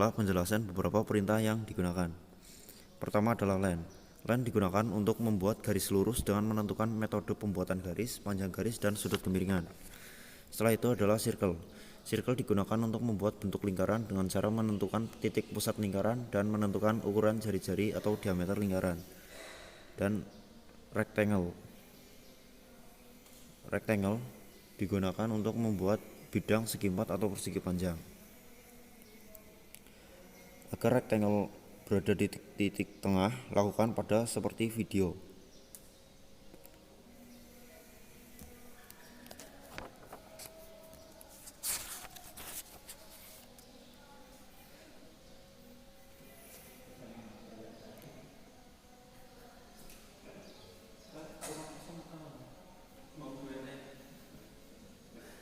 adalah penjelasan beberapa perintah yang digunakan. Pertama adalah len. Len digunakan untuk membuat garis lurus dengan menentukan metode pembuatan garis, panjang garis, dan sudut kemiringan. Setelah itu adalah circle. Circle digunakan untuk membuat bentuk lingkaran dengan cara menentukan titik pusat lingkaran dan menentukan ukuran jari-jari atau diameter lingkaran. Dan rectangle. Rectangle digunakan untuk membuat bidang segi empat atau persegi panjang. Agar rectangle berada di titik tengah, lakukan pada seperti video.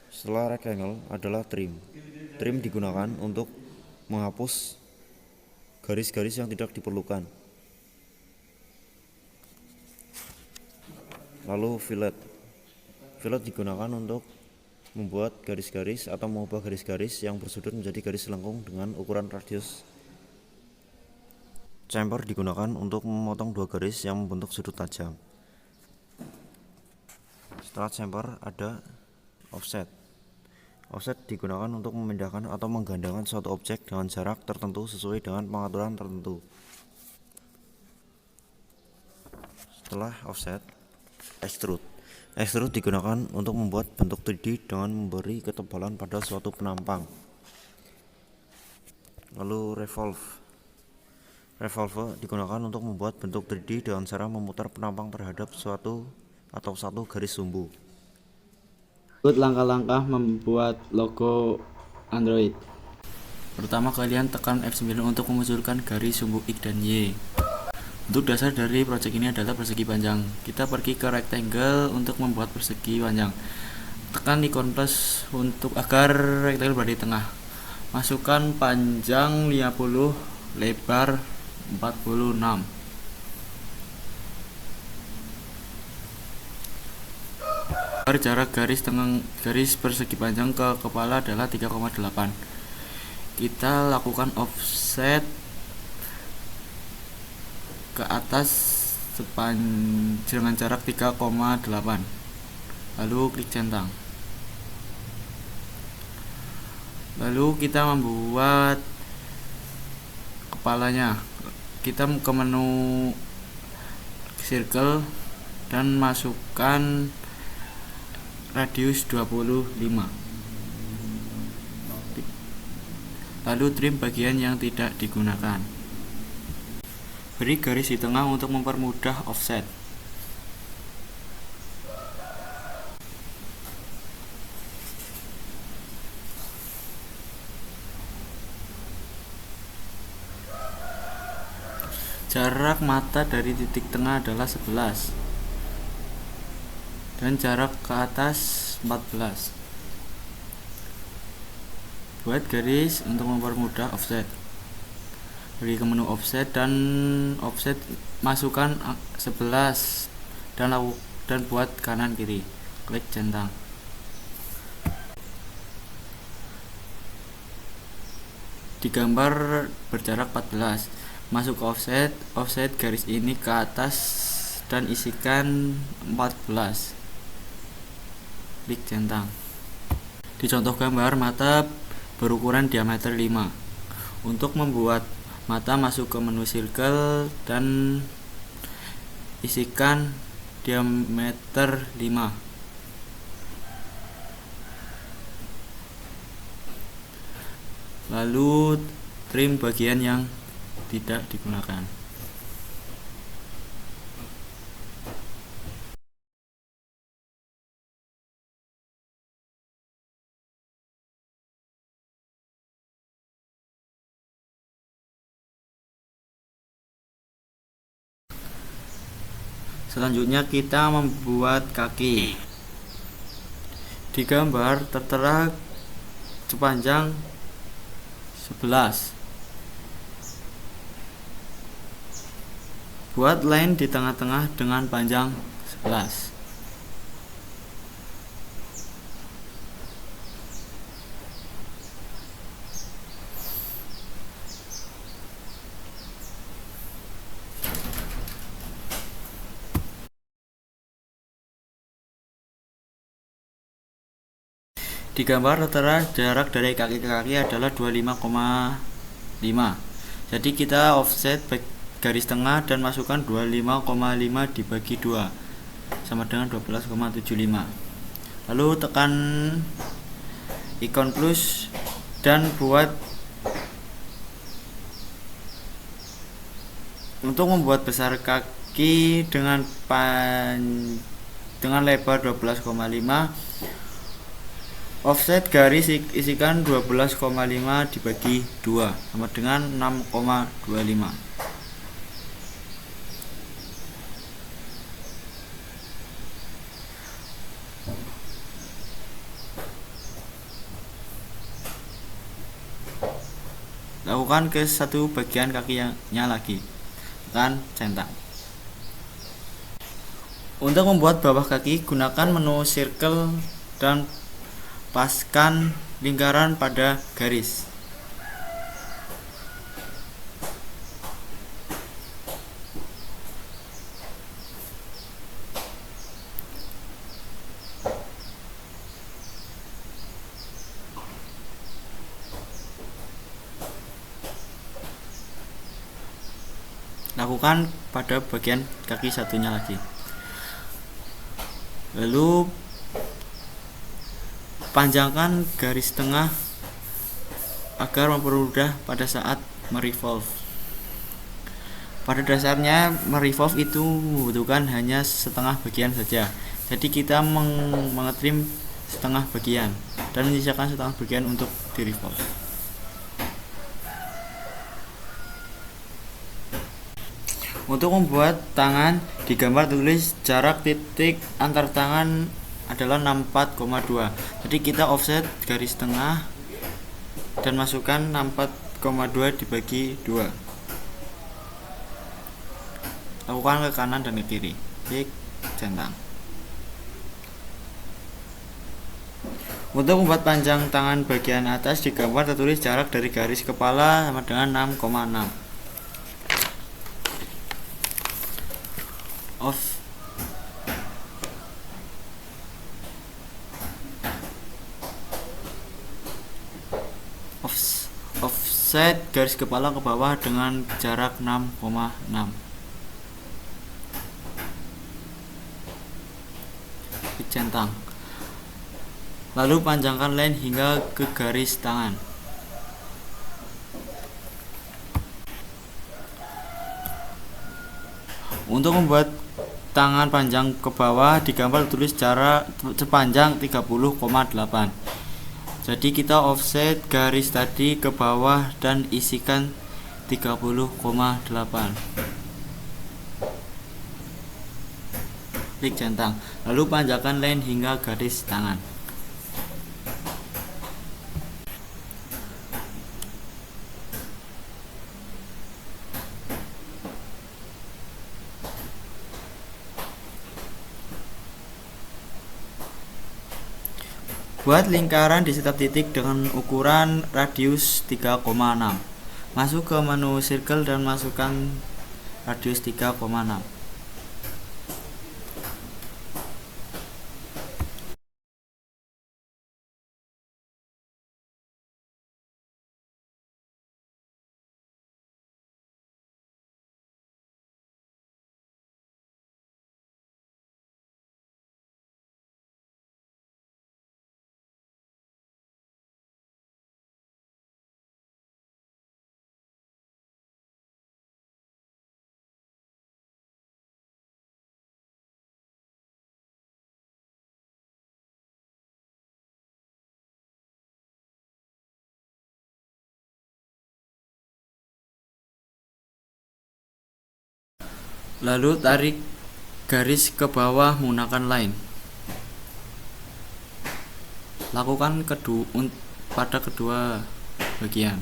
Setelah rectangle adalah trim. Trim digunakan untuk menghapus garis-garis yang tidak diperlukan. Lalu fillet. Fillet digunakan untuk membuat garis-garis atau mengubah garis-garis yang bersudut menjadi garis lengkung dengan ukuran radius. Chamfer digunakan untuk memotong dua garis yang membentuk sudut tajam. Setelah chamfer ada offset. Offset digunakan untuk memindahkan atau menggandengkan suatu objek dengan jarak tertentu sesuai dengan pengaturan tertentu. Setelah offset, extrude. Extrude digunakan untuk membuat bentuk 3D dengan memberi ketebalan pada suatu penampang. Lalu revolve. Revolve digunakan untuk membuat bentuk 3D dengan cara memutar penampang terhadap suatu atau satu garis sumbu. Ikut langkah-langkah membuat logo Android. Pertama, kalian tekan F9 untuk memunculkan garis sumbu X dan Y. Untuk dasar dari proyek ini adalah persegi panjang. Kita pergi ke rectangle untuk membuat persegi panjang. Tekan ikon plus untuk agar rectangle berada di tengah. Masukkan panjang 50, lebar 46. Jarak garis persegi panjang ke kepala adalah 3,8. Kita lakukan offset ke atas dengan jarak 3,8. Lalu klik centang. Lalu kita membuat kepalanya. Kita ke menu circle dan masukkan radius 25. Lalu trim bagian yang tidak digunakan. Beri garis di tengah untuk mempermudah offset. Jarak mata dari titik tengah adalah 11 dan jarak ke atas 14. Buat garis untuk mempermudah offset. Beri ke menu offset dan masukkan 11 dan buat kanan kiri. Klik centang. Di gambar berjarak 14. Masuk ke offset garis ini ke atas dan isikan 14. Klik centang. Di contoh gambar, mata berukuran diameter 5. Untuk membuat mata, masuk ke menu circle dan isikan diameter 5. Lalu trim bagian yang tidak digunakan. Selanjutnya kita membuat kaki. Di gambar tertera sepanjang 11. Buat line di tengah-tengah dengan panjang 11. Di gambar rata-rata jarak dari kaki ke kaki adalah 25,5. Jadi kita offset garis tengah dan masukkan 25,5 dibagi 2 sama dengan 12,75. Lalu tekan ikon plus dan buat untuk membuat besar kaki dengan lebar 12,5. Offset garis isikan 12,5 dibagi 2 sama dengan 6,25. Lakukan ke satu bagian kakinya lagi, tekan centang. Untuk membuat bawah kaki, gunakan menu circle dan paskan lingkaran pada garis. Lakukan pada bagian kaki satunya lagi. Lalu panjangkan garis tengah agar mempermudah pada saat merevolve. Pada dasarnya merevolve itu membutuhkan hanya setengah bagian saja. Jadi kita mengetrim setengah bagian dan menyisakan setengah bagian untuk direvolve. Untuk membuat tangan, di gambar tulis jarak titik antar tangan adalah 64,2. Jadi kita offset garis tengah dan masukkan 64,2 dibagi 2. Lakukan ke kanan dan ke kiri. Klik centang. Untuk membuat panjang tangan bagian atas, di gambar tertulis jarak dari garis kepala sama dengan 6,6. Offset garis kepala ke bawah dengan jarak 6,6. Centang. Lalu panjangkan line hingga ke garis tangan. Untuk membuat tangan panjang ke bawah, di gambar tulis jarak sepanjang 30,8. Jadi kita offset garis tadi ke bawah dan isikan 30,8. Klik centang. Lalu panjangkan line hingga garis tangan. Buat lingkaran di setiap titik dengan ukuran radius 3,6. Masuk ke menu circle dan masukkan radius 3,6. Lalu tarik garis ke bawah menggunakan line. Lakukan pada kedua bagian.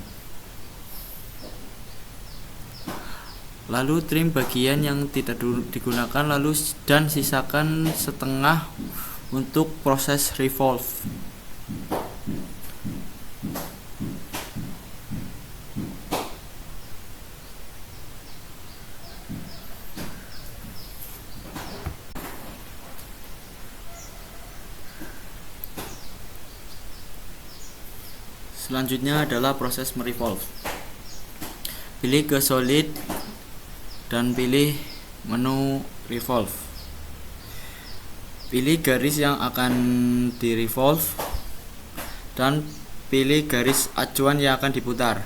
Lalu trim bagian yang tidak digunakan dan sisakan setengah untuk proses revolve. Selanjutnya adalah proses merevolve. Pilih ke solid dan pilih menu revolve. Pilih garis yang akan di revolve dan pilih garis acuan yang akan diputar.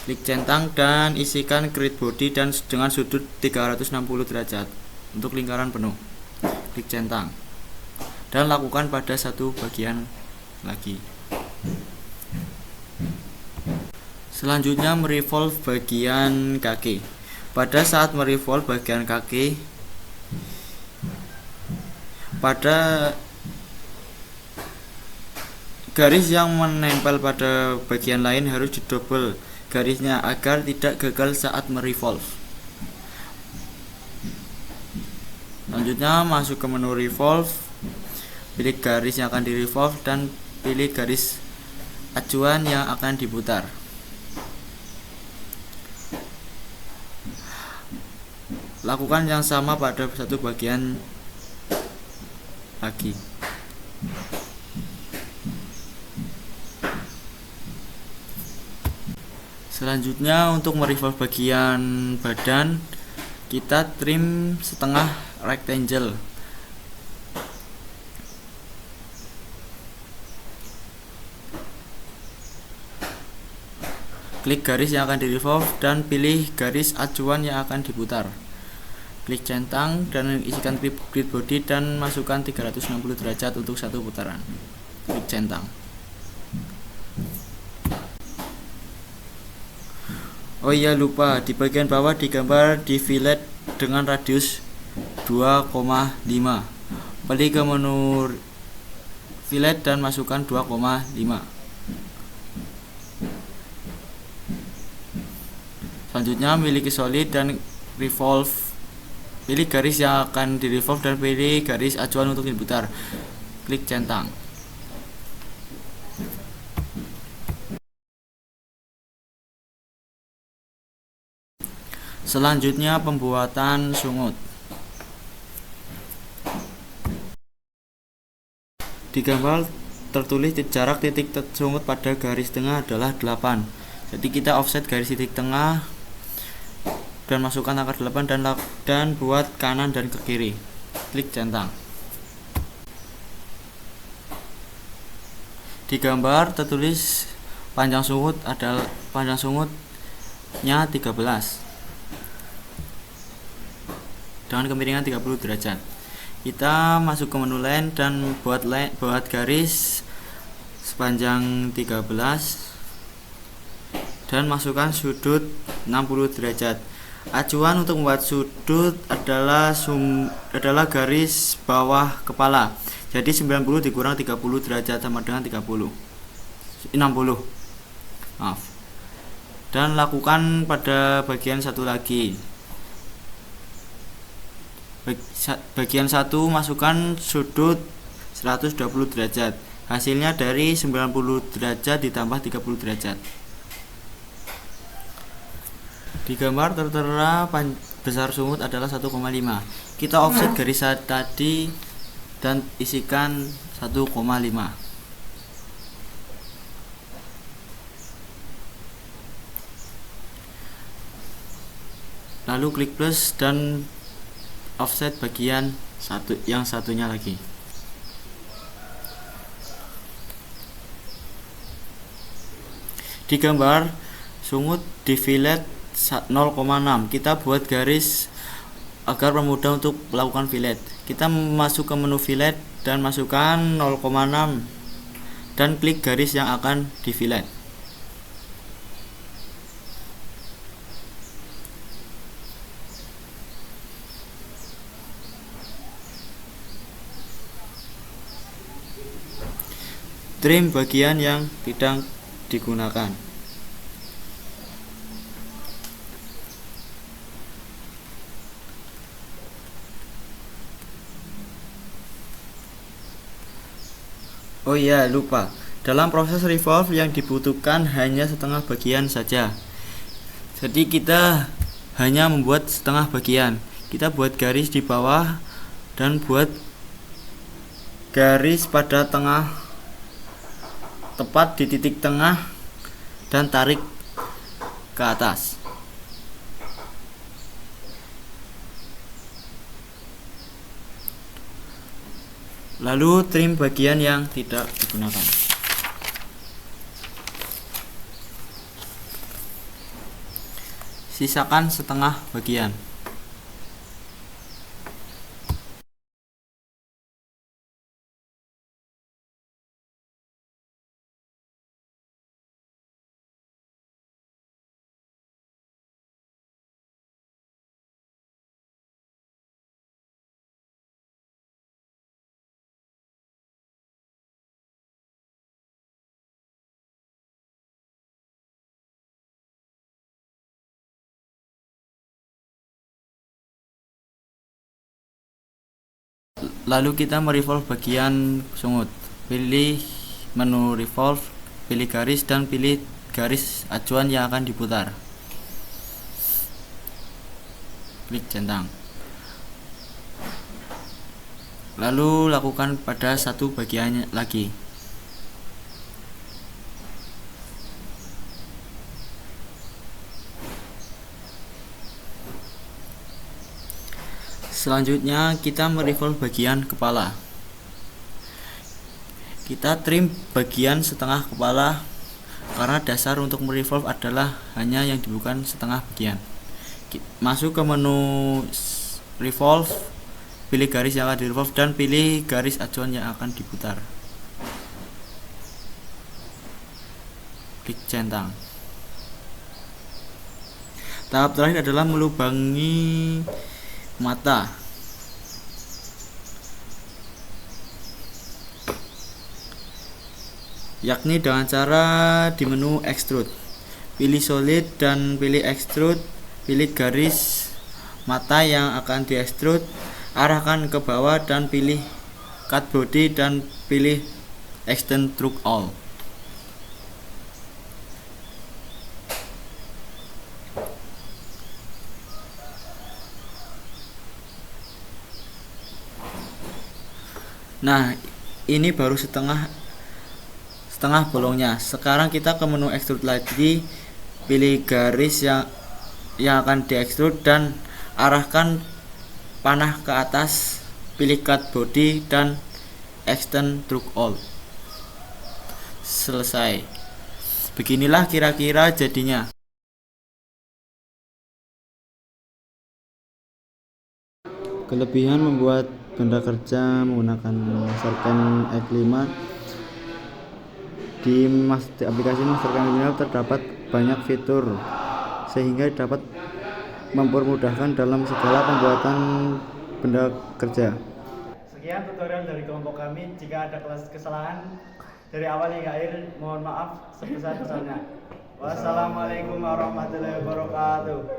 Klik centang dan isikan grid body dan dengan sudut 360 derajat untuk lingkaran penuh. Klik centang dan lakukan pada satu bagian lagi. Selanjutnya merevolve bagian kaki. Pada saat merevolve bagian kaki, pada garis yang menempel pada bagian lain harus didobel garisnya agar tidak gagal saat merevolve. Selanjutnya masuk ke menu revolve, pilih garis yang akan di revolve dan pilih garis acuan yang akan diputar. Lakukan yang sama pada satu bagian lagi. Selanjutnya untuk merevolve bagian badan, kita trim setengah rectangle. Klik garis yang akan di-revolve dan pilih garis acuan yang akan diputar. Klik centang dan isikan grid body dan masukkan 360 derajat untuk satu putaran. Klik centang. Oh iya, lupa, di bagian bawah digambar di fillet dengan radius 2,5. Pilih ke menu fillet dan masukkan 2,5. Selanjutnya miliki solid dan revolve. Pilih garis yang akan di revolve dan pilih garis acuan untuk diputar. Klik centang. Selanjutnya pembuatan sungut. Di gambar tertulis jarak titik sungut pada garis tengah adalah 8. Jadi kita offset garis titik tengah dan masukkan angka 8 dan buat kanan dan ke kiri. Klik centang. Di gambar tertulis panjang sungutnya 13 dengan kemiringan 30 derajat. Kita masuk ke menu line dan buat garis sepanjang 13 dan masukkan sudut 60 derajat. Acuan untuk membuat sudut adalah garis bawah kepala. Jadi 90 dikurang 30 derajat sama dengan 60. Maaf. Dan lakukan pada bagian satu lagi. Bagian satu masukkan sudut 120 derajat. Hasilnya dari 90 derajat ditambah 30 derajat. Di gambar tertera besar sungut adalah 1,5. Kita offset garis tadi dan isikan 1,5. Lalu klik plus dan offset bagian yang satunya lagi. Di gambar sungut di fillet 0,6. Kita buat garis agar mudah untuk melakukan fillet. Kita masuk ke menu fillet dan masukkan 0,6 dan klik garis yang akan di fillet. Trim bagian yang tidak digunakan. Oh iya, lupa. Dalam proses revolve yang dibutuhkan hanya setengah bagian saja. Jadi kita hanya membuat setengah bagian. Kita buat garis di bawah dan buat garis pada tengah, tepat di titik tengah dan tarik ke atas. Lalu trim bagian yang tidak digunakan. Sisakan setengah bagian. Lalu kita merevolve bagian sungut. Pilih menu revolve, pilih garis dan pilih garis acuan yang akan diputar. Klik centang. Lalu lakukan pada satu bagian lagi. Selanjutnya kita merevolve bagian kepala. Kita trim bagian setengah kepala karena dasar untuk merevolve adalah hanya yang dibuka setengah bagian. Masuk ke menu revolve, pilih garis yang akan di-revolve dan pilih garis acuan yang akan diputar. Klik centang. Tahap terakhir adalah melubangi mata. Yakni dengan cara di menu extrude. Pilih solid dan pilih extrude, pilih garis mata yang akan di extrude, arahkan ke bawah dan pilih cut body dan pilih extend through all. Nah, ini baru setengah bolongnya. Sekarang kita ke menu extrude lagi, pilih garis yang akan di extrude dan arahkan panah ke atas, pilih cut body dan extend through all. Selesai. Beginilah kira-kira jadinya. Kelebihan membuat benda kerja menggunakan Mastercam X5. Di aplikasi Mastercam X5 terdapat banyak fitur sehingga dapat mempermudahkan dalam segala pembuatan benda kerja. Sekian tutorial dari kelompok kami. Jika ada kesalahan dari awal hingga akhir, mohon maaf sebesar-besarnya. Wassalamualaikum warahmatullahi wabarakatuh.